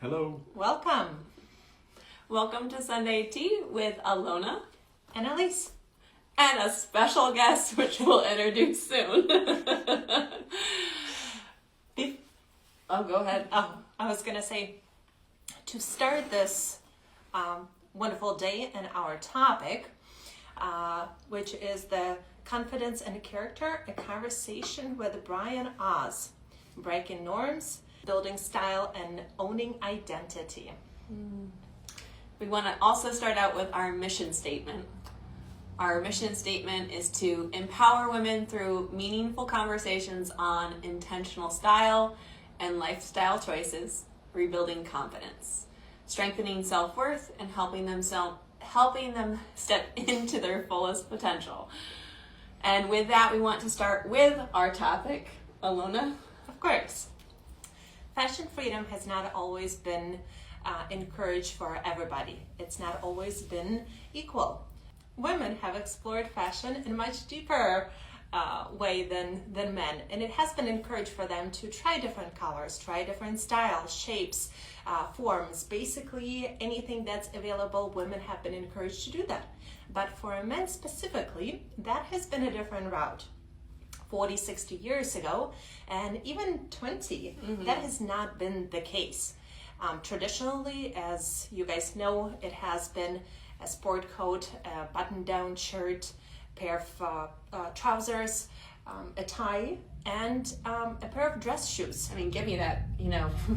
Hello. Welcome. Welcome to Sunday Tea with Alona And Aleece. and a special guest, which we'll introduce soon. Oh, go ahead. Oh, I was going to say, to start this wonderful day and our topic, which is the confidence and character, a conversation with Brian Oz, breaking norms, building style, and owning identity. We want to also start out with our mission statement. Our mission statement is to empower women through meaningful conversations on intentional style and lifestyle choices, rebuilding confidence, strengthening self-worth, and helping them step into their fullest potential. And with that, we want to start with our topic. Alona? Of course. Fashion freedom has not always been encouraged for everybody. It's not always been equal. Women have explored fashion in a much deeper way than men, and it has been encouraged for them to try different colors, try different styles, shapes, forms. Basically, anything that's available, women have been encouraged to do that. But for men specifically, that has been a different route. 40, 60 years ago, and even 20, that has not been the case. Traditionally, as you guys know, it has been a sport coat, a button-down shirt, pair of trousers, a tie, and a pair of dress shoes. I mean, give me that,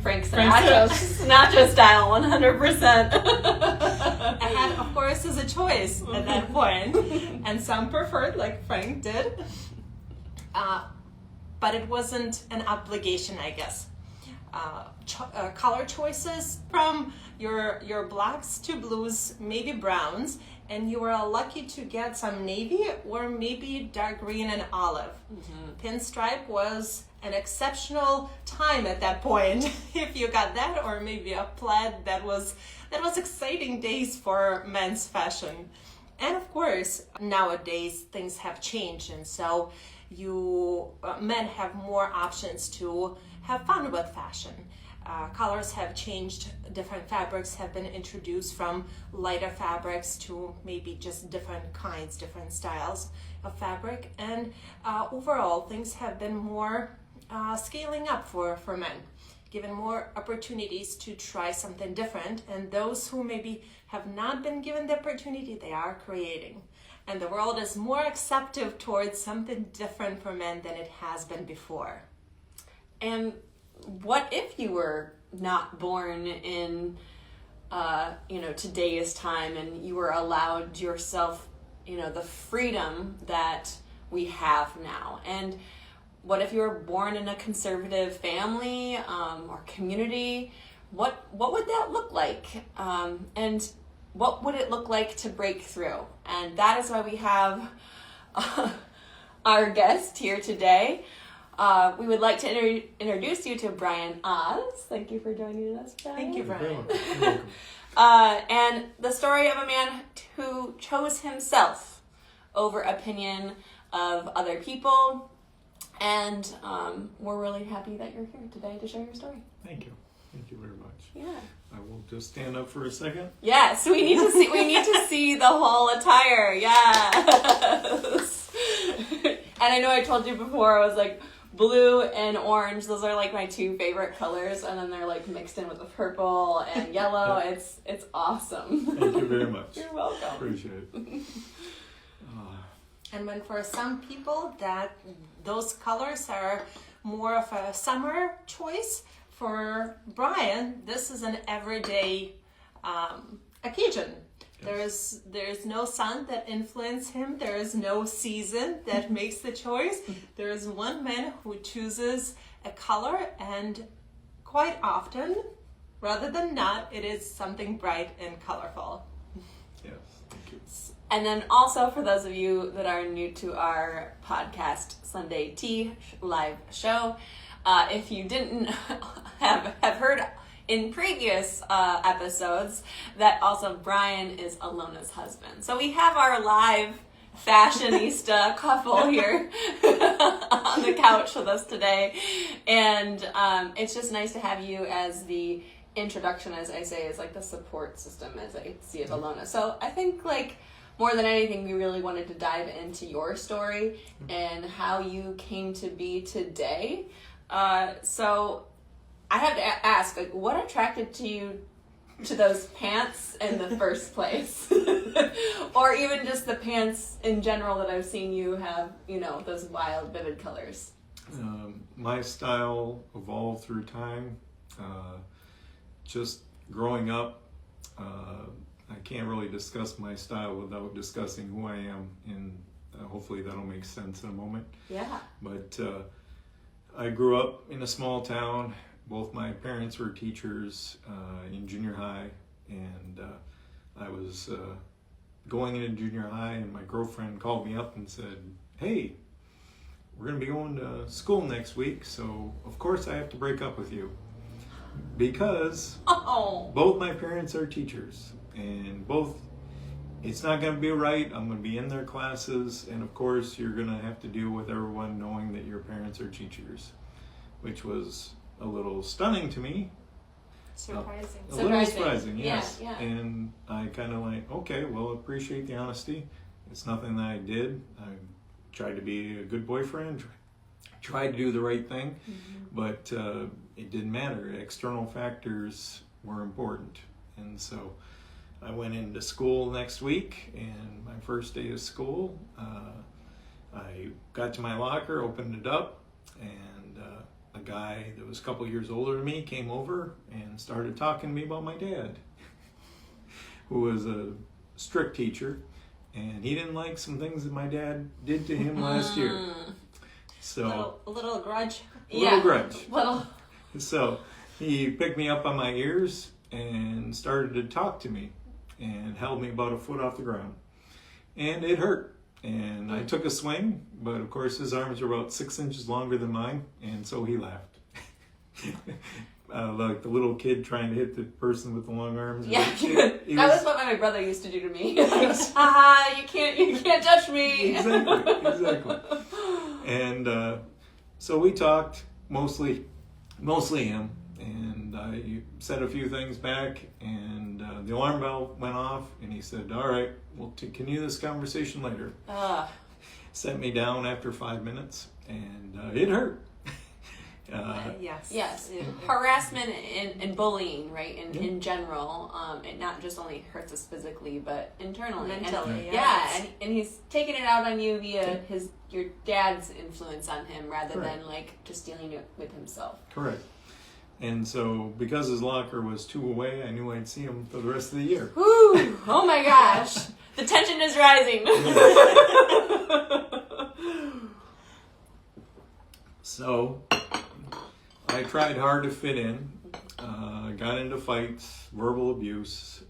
Frank Sinatra style, 100%. A hat, of course, is a choice at that point, and some preferred, like Frank did. But it wasn't an obligation, I guess. Color choices from your blacks to blues, maybe browns, and you were lucky to get some navy or maybe dark green and olive. Pinstripe was an exceptional time at that point. If you got that, or maybe a plaid, that was exciting days for men's fashion. And of course, nowadays things have changed, and so men have more options to have fun with fashion. Colors have changed, different fabrics have been introduced, from lighter fabrics to maybe just different kinds, different styles of fabric. And overall, things have been more scaling up for men, given more opportunities to try something different. And those who maybe have not been given the opportunity, they are creating. And the world is more accepting towards something different for men than it has been before. And what if you were not born in, today's time, and you were allowed yourself, the freedom that we have now? And what if you were born in a conservative family or community? What would that look like? And what would it look like to break through? And that is why we have our guest here today. We would like to introduce you to Brian Oz. Thank you for joining us, Brian. Thank you, Brian. You're welcome. And the story of a man who chose himself over opinion of other people. And we're really happy that you're here today to share your story. Thank you. Thank you very much. Yeah. I will just stand up for a second. Yes, we need to see the whole attire. Yes. And I know I told you before, I was like, blue and orange, those are like my two favorite colors, and then they're like mixed in with the purple and yellow. It's awesome. Thank you very much. You're welcome. Appreciate it. And when for some people that those colors are more of a summer choice, for Brian, this is an everyday occasion. Yes. There's no sun that influences him. There is no season that makes the choice. There is one man who chooses a color, and quite often, rather than not, it is something bright and colorful. Yes, thank you. And then also, for those of you that are new to our podcast, Sunday Tea live show, if you didn't have heard in previous episodes, that also Brian is Alona's husband. So we have our live fashionista couple here on the couch with us today. And it's just nice to have you as the introduction, as I say, is like the support system as I see it, Alona. So I think like more than anything, we really wanted to dive into your story and how you came to be today. So I have to ask, like, what attracted you to those pants in the first place? Or even just the pants in general that I've seen you have, you know, those wild, vivid colors. My style evolved through time. Just growing up, I can't really discuss my style without discussing who I am, and hopefully that'll make sense in a moment. Yeah. But I grew up in a small town. Both my parents were teachers in junior high, and I was going into junior high, and my girlfriend called me up and said, "Hey, we're going to be going to school next week, so of course I have to break up with you." Because both my parents are teachers, and it's not going to be right. I'm going to be in their classes, and of course you're going to have to deal with everyone knowing that your parents are teachers, which was a little stunning to me. Surprising. A little surprising, Yeah, yes. yeah. And I kind of like, okay, well, appreciate the honesty. It's nothing that I did. I tried to be a good boyfriend, tried to do the right thing, but it didn't matter. External factors were important. And so I went into school next week, and my first day of school, I got to my locker, opened it up, and a guy that was a couple years older than me came over and started talking to me about my dad, who was a strict teacher, and he didn't like some things that my dad did to him last year. So A little grudge. a little grudge. Little. So he picked me up on my ears and started to talk to me and held me about a foot off the ground. And it hurt. And I took a swing, but of course his arms were about 6 inches longer than mine, and so he laughed. Like the little kid trying to hit the person with the long arms. Yeah, that was what my brother used to do to me. Haha, you can't touch me. Exactly. And so we talked, mostly him, and I said a few things back, and the alarm bell went off, and he said, "All right, we'll continue this conversation later." Set me down after 5 minutes, and it hurt. Yes. Harassment and bullying, right? In general, it not just only hurts us physically, but internally, Mentally, and he's taking it out on you via your dad's influence on him, rather than like just dealing with himself. Correct. And so, because his locker was 2 away, I knew I'd see him for the rest of the year. Whew! Oh my gosh, the tension is rising. So, I tried hard to fit in. Got into fights, verbal abuse.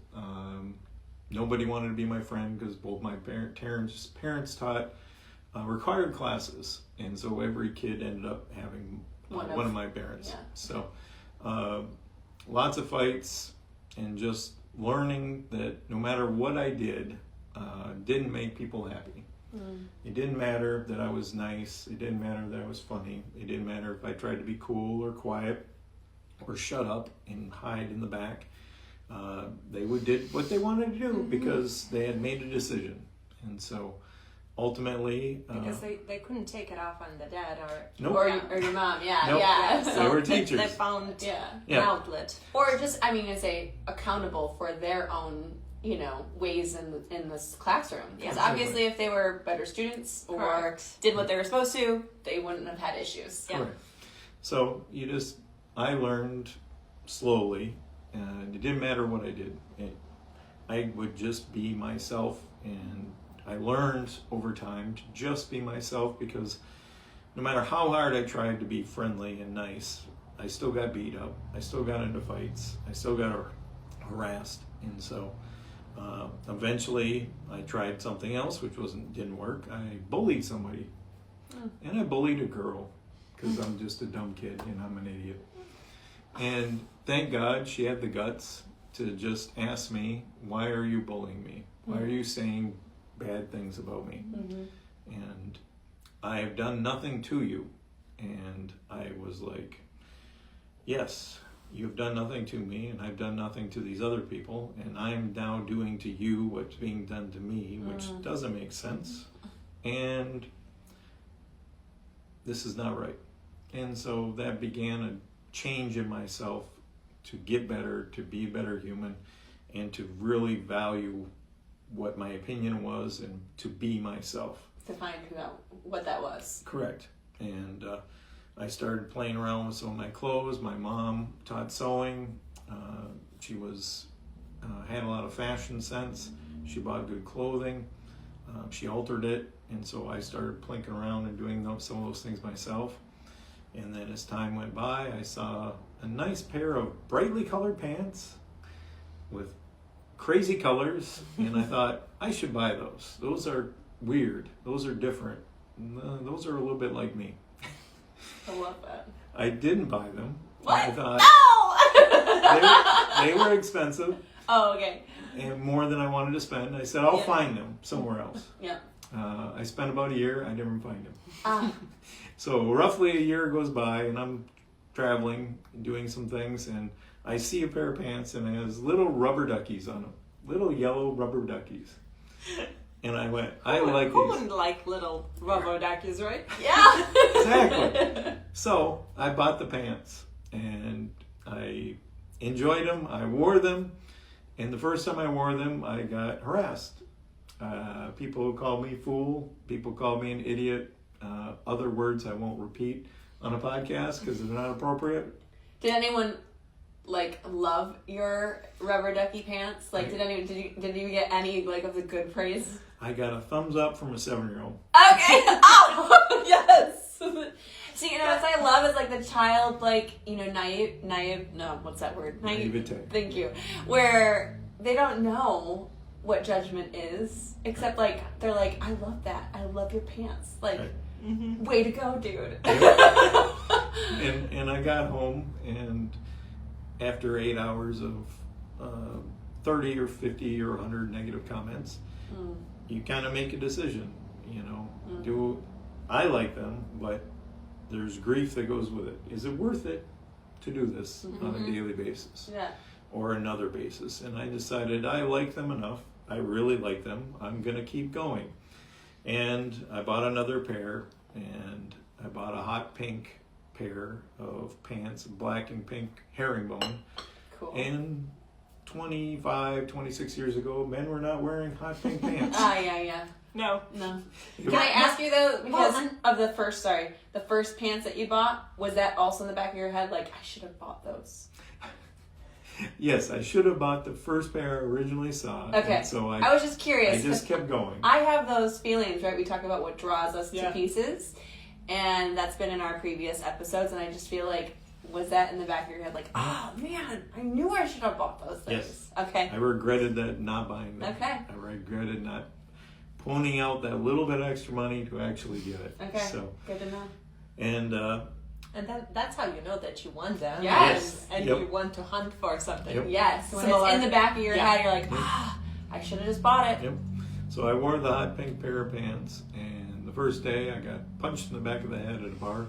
Nobody wanted to be my friend because both my parents taught required classes, and so every kid ended up having one of my parents. Yeah. So, lots of fights, and just learning that no matter what I did, didn't make people happy. It didn't matter that I was nice. It didn't matter that I was funny. It didn't matter if I tried to be cool or quiet or shut up and hide in the back. They did what they wanted to do because they had made a decision. And so ultimately... because they couldn't take it off on the dad or your mom. Yeah, Nope. yeah. So They were teachers. They found Yeah. an outlet. Or just, I mean, I say accountable for their own, ways in this classroom. Because obviously if they were better students or did what they were supposed to, they wouldn't have had issues. Correct. So I learned slowly, and it didn't matter what I did. I would just be myself, and I learned over time to just be myself, because no matter how hard I tried to be friendly and nice, I still got beat up. I still got into fights. I still got harassed. And so eventually I tried something else, which didn't work. I bullied somebody. And I bullied a girl because I'm just a dumb kid and I'm an idiot. And thank God she had the guts to just ask me, "Why are you bullying me? Why are you saying bad things about me?" And I have done nothing to you. And I was like, "Yes, you've done nothing to me, and I've done nothing to these other people, and I'm now doing to you what's being done to me, which doesn't make sense. And this is not right. And so that began a change in myself to get better, to be a better human, and to really value what my opinion was and to be myself. To find what that was. Correct. And I started playing around with some of my clothes. My mom taught sewing. She was had a lot of fashion sense. She bought good clothing. She altered it, and so I started plinking around and doing some of those things myself. And then as time went by, I saw a nice pair of brightly colored pants with crazy colors, and I thought, I should buy those. Those are weird. Those are different. Those are a little bit like me. I love that. I didn't buy them. What? I thought No! they were expensive Oh, okay. and more than I wanted to spend. I said, I'll find them somewhere else. Yeah. I spent about a year. I never find them. Ah. So roughly a year goes by, and I'm traveling, doing some things, and I see a pair of pants, and it has little rubber duckies on them. Little yellow rubber duckies. And I went, I like Who these. wouldn't like little rubber duckies, right? Yeah. Exactly. So I bought the pants, and I enjoyed them. I wore them, and the first time I wore them, I got harassed. People called me fool. People called me an idiot. Other words I won't repeat on a podcast because they're not appropriate. Did anyone love your rubber ducky pants? Did you get any of the good praise? I got a thumbs up from a 7-year-old. Okay. Oh, yes. See, what I love is the child, naive. No, what's that word? Naivete. Thank you. Where they don't know what judgment is, except they're like, I love that. I love your pants. Right. Way to go, dude. And I got home, and after 8 hours of 30 or 50 or 100 negative comments, you kind of make a decision. Do I like them, but there's grief that goes with it. Is it worth it to do this on a daily basis? Yeah. Or another basis? And I decided I like them enough. I really like them. I'm going to keep going. And I bought another pair, and I bought a hot pink pair of pants, black and pink herringbone. Cool. And 25, 26 years ago, men were not wearing hot pink pants. Yeah. No. Can I ask you though, because of the first pants that you bought, was that also in the back of your head, I should have bought those? Yes, I should have bought the first pair I originally saw. Okay. So I was just curious. I just kept going. I have those feelings, right? We talk about what draws us to Yeah. pieces, and that's been in our previous episodes, and I just feel was that in the back of your head, oh man, I knew I should have bought those things. Yes. Okay. I regretted that not buying them. Okay. I regretted not ponying out that little bit of extra money to actually get it. Okay. So, good to know. and that's how you know that you want them. Yes. And Yep. you want to hunt for something. Yep. Yes. When Similar. it's in the back of your Yeah. head, you're I should have just bought it. yep. So I wore the hot pink pair of pants, and the first day I got punched in the back of the head at a bar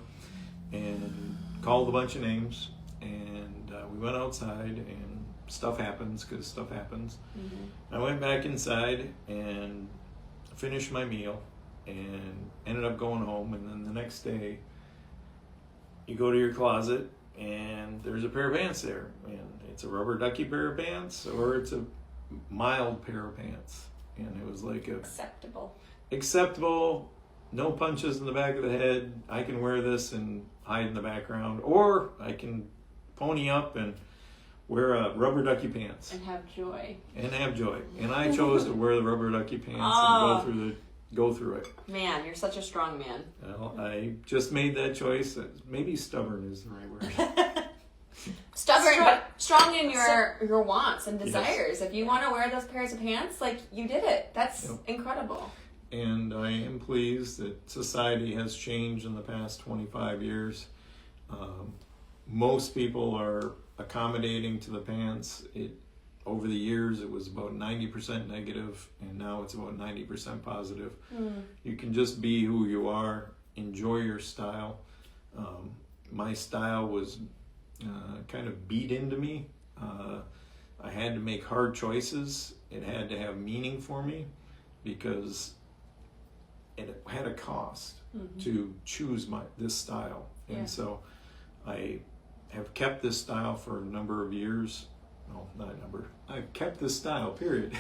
and called a bunch of names, and we went outside, and stuff happens because stuff happens. I went back inside and finished my meal and ended up going home, and then the next day you go to your closet and there's a pair of pants there, and it's a rubber ducky pair of pants or it's a mild pair of pants, and it was acceptable, no punches in the back of the head. I can wear this and hide in the background, or I can pony up and wear rubber ducky pants And have joy. and I chose to wear the rubber ducky pants and go through it. Man, you're such a strong man. Well, I just made that choice. Maybe stubborn is the right word. Stubborn, but strong in your wants and desires. Yes. If you want to wear those pairs of pants, you did it. That's incredible. And I am pleased that society has changed in the past 25 years. Most people are accommodating to the pants. Over the years, it was about 90% negative, and now it's about 90% positive. You can just be who you are, enjoy your style. My style was kind of beat into me. I had to make hard choices. It had to have meaning for me because it had a cost to choose this style. And so I have kept this style for a number of years. No, not a number. I've kept this style, period.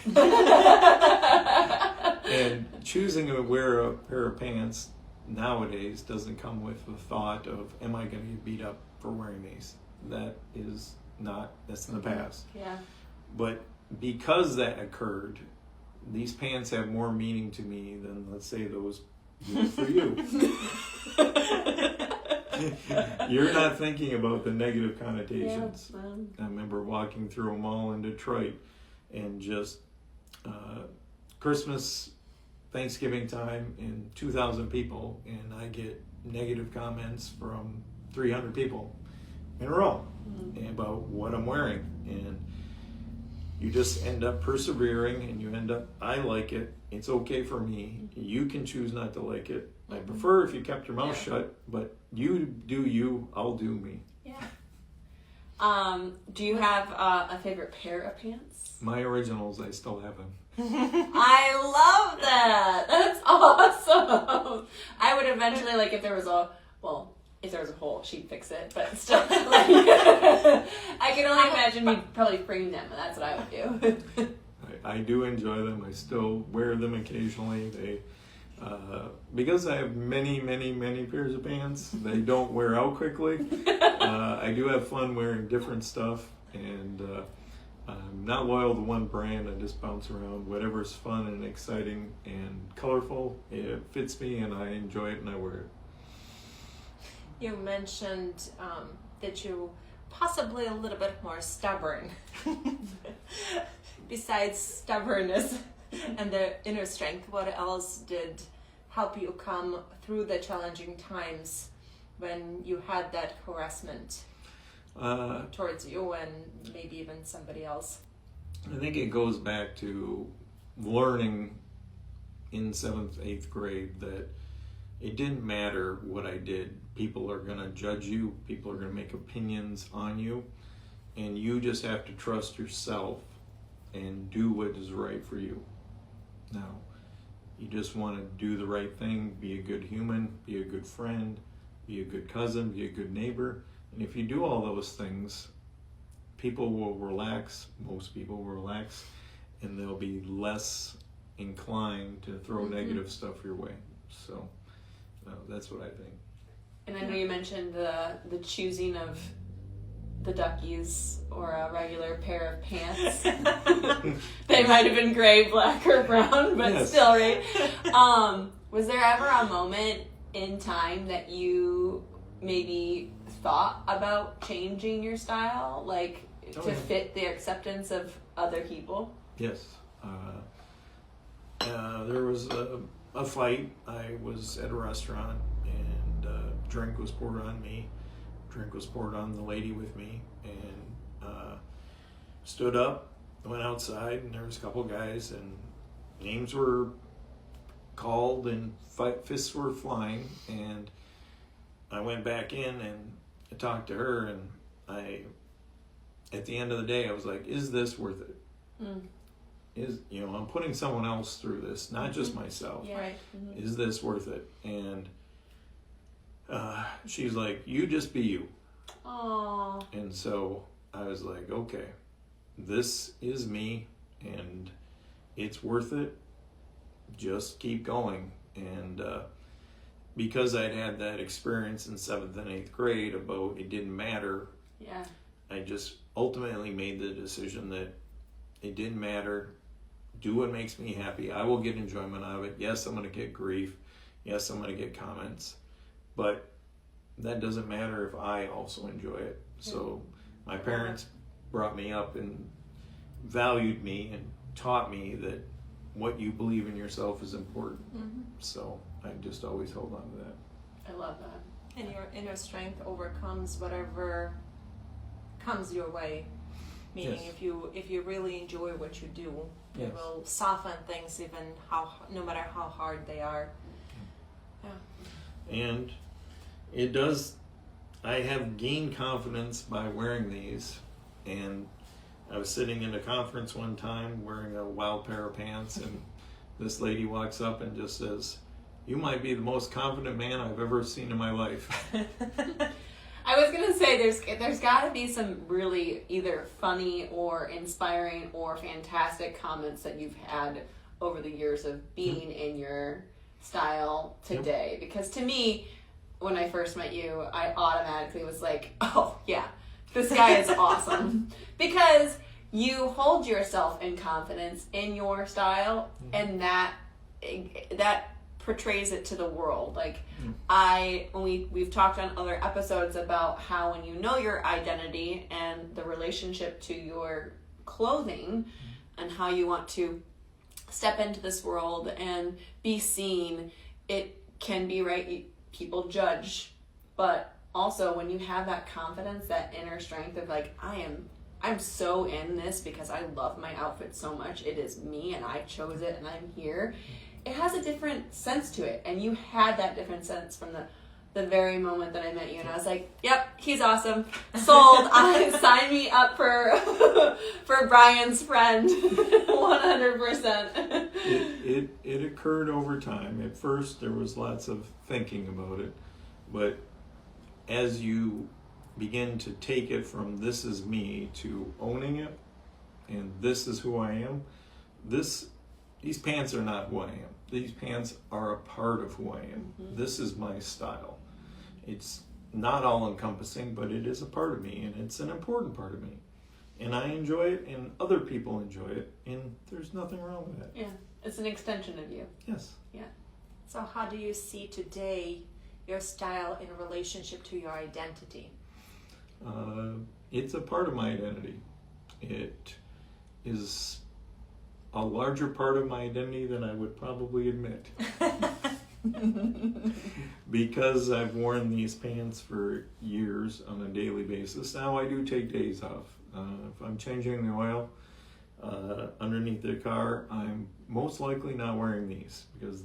And choosing to wear a pair of pants nowadays doesn't come with the thought of, am I going to get beat up for wearing these? That's in the past. Yeah. But because that occurred, these pants have more meaning to me than, let's say, those for you. You're not thinking about the negative connotations. I remember walking through a mall in Detroit and just Christmas, Thanksgiving time, and 2,000 people, and I get negative comments from 300 people in a row about what I'm wearing. And you just end up persevering, and you end up, I like it, it's okay for me, you can choose not to like it. I prefer if you kept your mouth shut, but you do you, I'll do me. Yeah. Do you have a favorite pair of pants? My originals, I still have them. I love that. That's awesome. I would eventually, like, if there was a hole, she'd fix it. But still, like, I can only imagine you'd probably frame them, and that's what I would do. I do enjoy them. I still wear them occasionally. They, because I have many, many, many pairs of pants, they don't wear out quickly. I do have fun wearing different stuff, and I'm not loyal to one brand. I just bounce around. Whatever's fun and exciting and colorful, it fits me, and I enjoy it, and I wear it. You mentioned that you possibly a little bit more stubborn. Besides stubbornness and the inner strength, what else did help you come through the challenging times when you had that harassment towards you and maybe even somebody else? I think it goes back to learning in 7th, 8th grade that it didn't matter what I did. People are going to judge you. People are going to make opinions on you. And you just have to trust yourself and do what is right for you. Now, you just want to do the right thing, be a good human, be a good friend, be a good cousin, be a good neighbor. And if you do all those things, people will relax, most people will relax, and they'll be less inclined to throw negative stuff your way. So that's what I think. And I know you mentioned the choosing of the duckies or a regular pair of pants. They might have been gray, black, or brown, but still, right? Was there ever a moment in time that you maybe thought about changing your style, like to fit the acceptance of other people? Yes. There was a fight. I was at a restaurant, and drink was poured on me. Drink was poured on the lady with me, and stood up, went outside, and there was a couple guys, and names were called, and fists were flying, and I went back in and I talked to her, and at the end of the day, I was like, is this worth it? I'm putting someone else through this, not just myself. Yeah. Right. Is this worth it? And she's like, you just be you. Aww. And so I was like, okay, this is me, and it's worth it. Just keep going. And because I'd had that experience in 7th and 8th grade about it didn't matter, I just ultimately made the decision that it didn't matter. Do what makes me happy. I will get enjoyment out of it. Yes, I'm going to get grief. Yes, I'm going to get comments. But that doesn't matter if I also enjoy it. So my parents brought me up and valued me and taught me that what you believe in yourself is important. So I just always hold on to that. I love that. And your inner strength overcomes whatever comes your way. Meaning, if you really enjoy what you do, it will soften things, even no matter how hard they are. And it does. I have gained confidence by wearing these, and I was sitting in a conference one time wearing a wild pair of pants, and this lady walks up and just says, "You might be the most confident man I've ever seen in my life." I was gonna say there's got to be some really either funny or inspiring or fantastic comments that you've had over the years of being in your style today. Because to me, when I first met you, I automatically was like, oh yeah, this guy is awesome. Because you hold yourself in confidence in your style, and that portrays it to the world. Like we've talked on other episodes about how when you know your identity and the relationship to your clothing and how you want to step into this world and be seen, it can be right. People judge, but also when you have that confidence, that inner strength of like, I'm so in this because I love my outfit so much. It is me and I chose it and I'm here. It has a different sense to it. And you had that different sense from the very moment that I met you. And I was like, yep, he's awesome. Sold. Sign me up for Brian's friend. 100%. It occurred over time. At first, there was lots of thinking about it. But as you begin to take it from this is me to owning it, and this is who I am, these pants are not who I am. These pants are a part of who I am. Mm-hmm. This is my style. It's not all encompassing, but it is a part of me, and it's an important part of me. And I enjoy it, and other people enjoy it, and there's nothing wrong with that. Yeah, it's an extension of you. Yes. Yeah. So how do you see today your style in relationship to your identity? It's a part of my identity. It is a larger part of my identity than I would probably admit. Because I've worn these pants for years on a daily basis. Now I do take days off. If I'm changing the oil underneath the car, I'm most likely not wearing these because...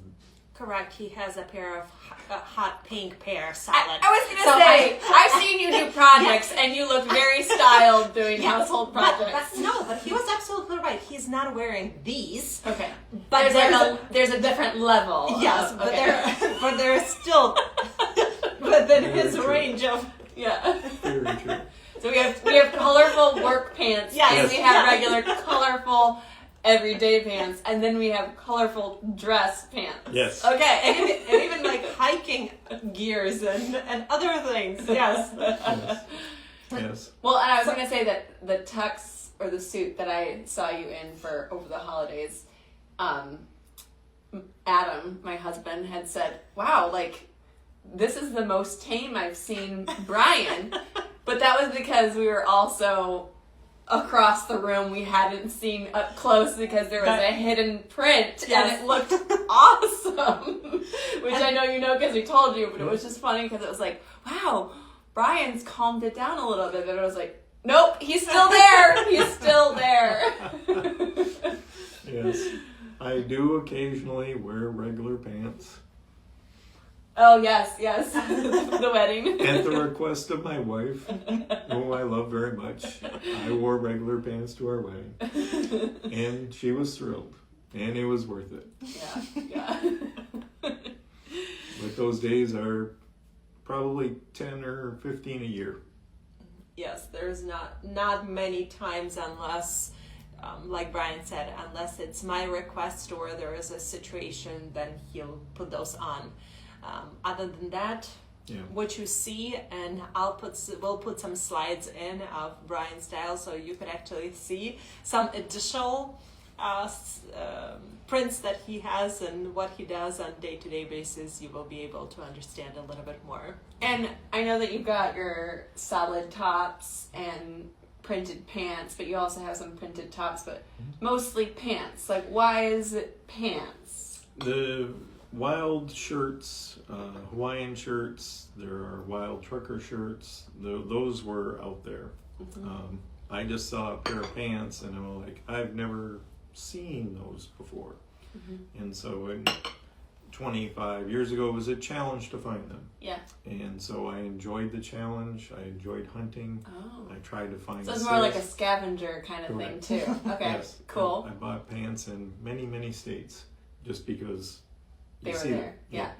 Correct. He has a pair of hot pink pair salad. I was going to say, I've seen you do projects and you look very styled doing household projects. But he was absolutely right. He's not wearing these. Okay. But there's a different level. Yes, but they're still within his range of... Yeah. Very true. So we have colorful work pants, and we have regular colorful everyday pants, and then we have colorful dress pants. Yes. Okay. and even like hiking gears and other things. Yes. Yes. Well, and I was going to say that the tux or the suit that I saw you in for over the holidays, Adam, my husband, had said, wow, like, this is the most tame I've seen Brian. But that was because we were also across the room. We hadn't seen up close because there was a hidden print, and it looked awesome. Which I know you know because we told you, but it was just funny because it was like, wow, Brian's calmed it down a little bit. But it was like, nope, he's still there. He's still there. Yes. I do occasionally wear regular pants. Oh, yes. The wedding. At the request of my wife, whom I love very much, I wore regular pants to our wedding. And she was thrilled. And it was worth it. Yeah. But those days are probably 10 or 15 a year. Yes, there's not many times unless, like Brian said, unless it's my request or there is a situation, then he'll put those on. Other than that, what you see, and we'll put some slides in of Brian's style so you could actually see some additional prints that he has and what he does on a day-to-day basis. You will be able to understand a little bit more. And I know that you've got your solid tops and printed pants, but you also have some printed tops, but mostly pants. Like, why is it pants? The wild shirts, Hawaiian shirts, there are wild trucker shirts, those were out there. Mm-hmm. I just saw a pair of pants and I'm like, I've never seen those before. Mm-hmm. And so 25 years ago, it was a challenge to find them. Yeah. And so I enjoyed the challenge. I enjoyed hunting. Oh. I tried to find So it's a more like a sales. scavenger kind of Correct. thing too. Okay. Yes. Cool. I bought pants in many, many states just because They you were see there. them. Yeah.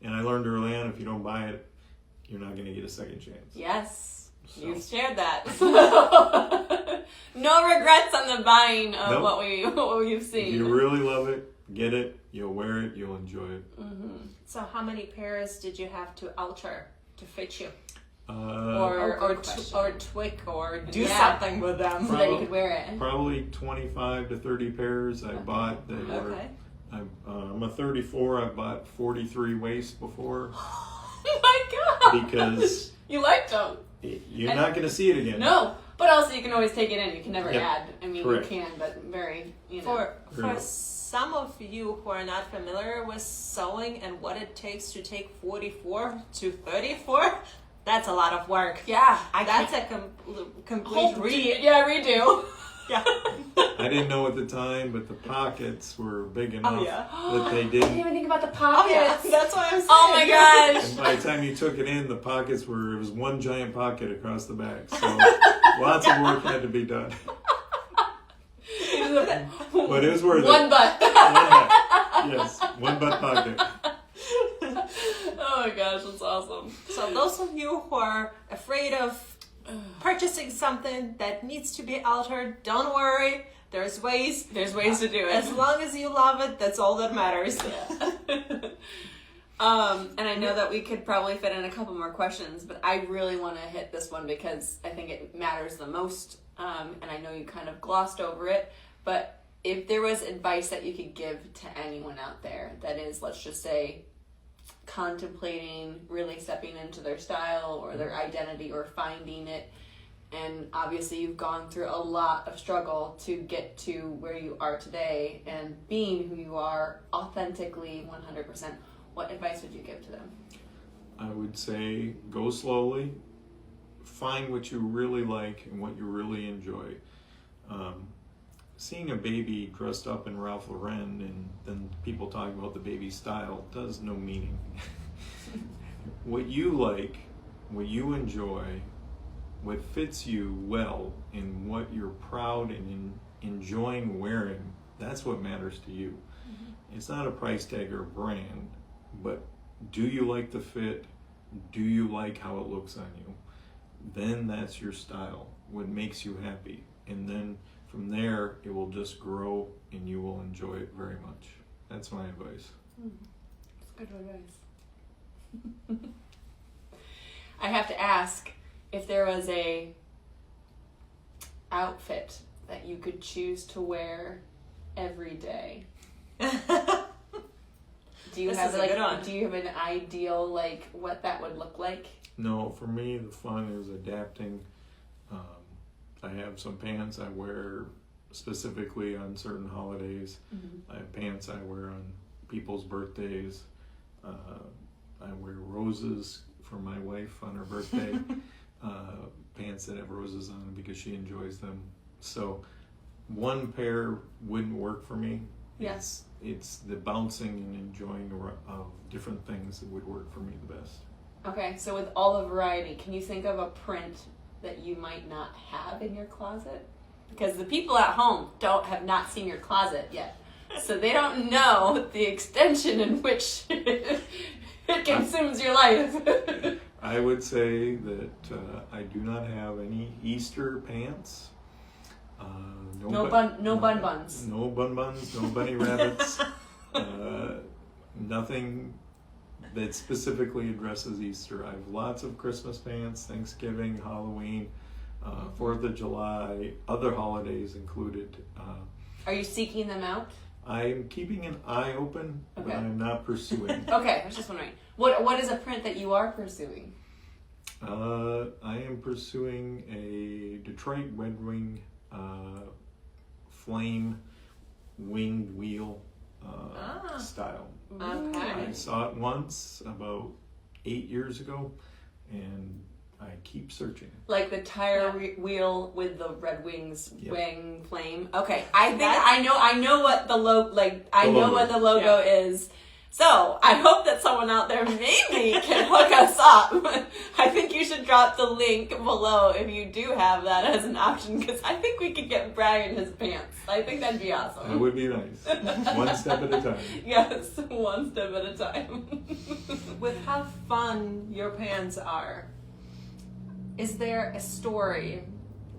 And I learned early on, if you don't buy it, you're not going to get a second chance. Yes. So- You've shared that. No regrets on the buying of Nope. what we've seen. If you really love it, get it, you'll wear it, you'll enjoy it. Mm-hmm. So how many pairs did you have to alter to fit you? Or Or question. tweak or do Yeah. something with them? So that you could wear it. Probably 25 to 30 pairs I bought that were. Okay. I'm a 34. I bought 43 waists before Oh my god! because You liked them. you're not going to see it again. No, but also you can always take it in. You can never Yep. add. I mean, Correct. you can, but very, For Yeah. some of you who are not familiar with sewing and what it takes to take 44 to 34, that's a lot of work. Yeah, That's a complete redo. Yeah. I didn't know at the time, but the pockets were big enough Oh, yeah. that they I didn't didn't. even think about the Oh pockets. yeah, that's what I'm saying. Oh my gosh. And by the time you took it in, the pockets were, it was one giant pocket across the back. So lots of work had to be done. But it was worth One it. butt. One butt. Yes, one butt pocket. Oh my gosh, that's awesome. So those of you who are afraid of purchasing something that needs to be altered, don't worry. There's ways. There's ways to do it. As long as you love it, that's all that matters. And I know that we could probably fit in a couple more questions, but I really want to hit this one because I think it matters the most. And I know you kind of glossed over it, but if there was advice that you could give to anyone out there that is, let's just say, contemplating really stepping into their style or their identity or finding it, and obviously you've gone through a lot of struggle to get to where you are today and being who you are authentically 100%, what advice would you give to them? I would say go slowly, find what you really like and what you really enjoy. Seeing a baby dressed up in Ralph Lauren and then people talking about the baby's style does no meaning. What you like, what you enjoy, what fits you well, and what you're proud and enjoying wearing, that's what matters to you. Mm-hmm. It's not a price tag or a brand, but do you like the fit? Do you like how it looks on you? Then that's your style, what makes you happy. And then from there, it will just grow and you will enjoy it very much. That's my advice. That's good advice. I have to ask, if there was a outfit that you could choose to wear every day, do you This have is a like good one. do you have an ideal like what that would look like? No, for me, the fun is adapting. I have some pants I wear specifically on certain holidays. Mm-hmm. I have pants I wear on people's birthdays. I wear roses for my wife on her birthday. Pants that have roses on them because she enjoys them. So one pair wouldn't work for me. Yes. It's the bouncing and enjoying of different things that would work for me the best. Okay, so with all the variety, can you think of a print that you might not have in your closet? Because the people at home have not seen your closet yet. So they don't know the extension in which it consumes your life. I would say that I do not have any Easter pants. No bun buns. No bun buns, no bunny rabbits. Nothing that specifically addresses Easter. I have lots of Christmas pants, Thanksgiving, Halloween, 4th of July, other holidays included. Are you seeking them out? I'm keeping an eye open, Okay. but I'm not pursuing. Okay, I was just wondering. What is a print that you are pursuing? I am pursuing a Detroit Red Wing flame winged wheel style. Okay. I saw it once about 8 years ago, and I keep searching. Like the tire wheel with the Red Wings Yep. wing flame. Okay, I think I know what the logo. Like I know logo. what the logo is, So I hope that someone out there maybe can hook us up. I think you should drop the link below if you do have that as an option, because I think we could get Brian his pants. I think that'd be awesome. That would be nice. One step at a time. Yes, one step at a time. With how fun your pants are, is there a story,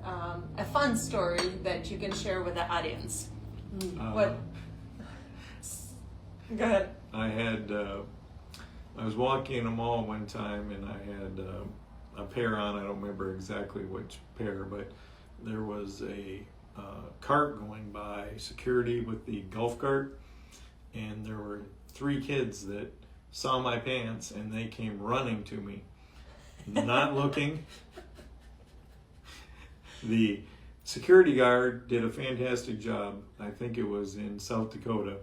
a fun story that you can share with the audience? What? Go ahead. I was walking in a mall one time and I had a pair on. I don't remember exactly which pair, but there was a cart going by, security with the golf cart, and there were 3 kids that saw my pants and they came running to me, not looking. The security guard did a fantastic job. I think it was in South Dakota.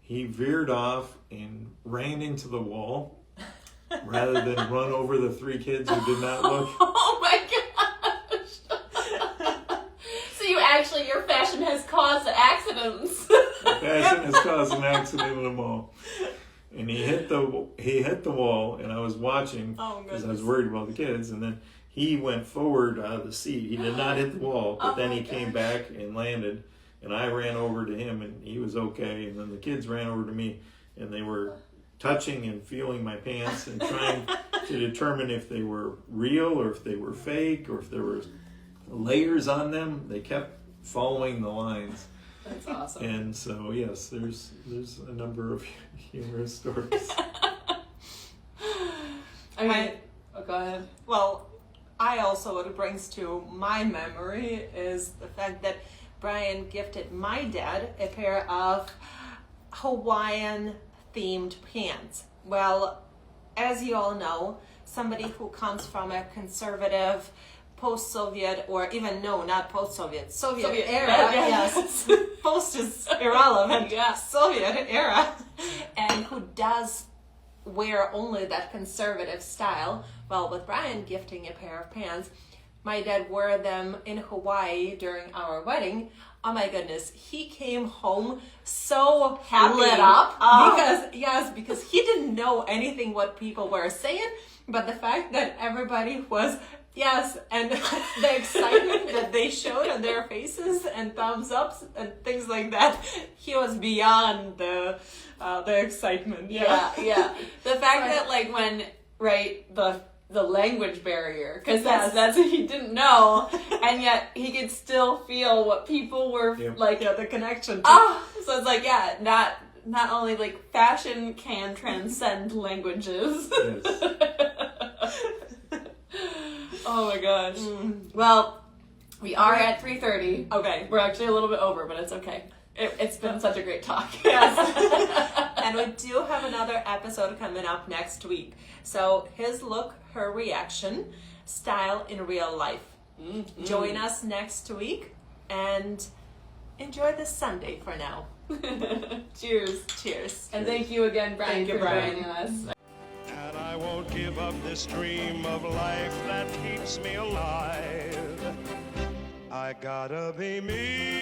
He veered off and ran into the wall rather than run over the 3 kids who did not look. Oh my gosh! So your fashion has caused accidents. Fashion has caused an accident in the mall. And he hit the wall, and I was watching because I was worried about the kids. And then he went forward out of the seat. He did not hit the wall, but then he came back and landed. And I ran over to him, and he was okay. And then the kids ran over to me, and they were touching and feeling my pants and trying to determine if they were real or if they were fake or if there were layers on them. They kept following the lines. That's awesome. And so, yes, there's a number of humorous stories. Go ahead. Well, I also, what it brings to my memory is the fact that Brian gifted my dad a pair of Hawaiian themed pants. Well, as you all know, somebody who comes from a conservative post-Soviet, or even not post-Soviet, Soviet era, yes, post is irrelevant, Soviet era, and who does wear only that conservative style. Well, with Brian gifting a pair of pants, my dad wore them in Hawaii during our wedding. Oh my goodness, he came home so happy. Lit up? Because he didn't know anything what people were saying, but the fact that everybody was, and the excitement that they showed on their faces and thumbs ups and things like that, he was beyond the excitement. Yeah. The fact that the language barrier, because that's what he didn't know, and yet he could still feel what people were the connection. So it's not only fashion can transcend languages. Yes. Oh my gosh. Well, we are at 3:30. Okay. We're actually a little bit over, but it's okay. It's been such a great talk. Yes. And we do have another episode coming up next week. So his look, her reaction, style in real life. Mm-hmm. Join us next week and enjoy this Sunday for now. Cheers. Cheers. And thank you again, Brian, for joining us. And I won't give up this dream of life that keeps me alive. I gotta be me.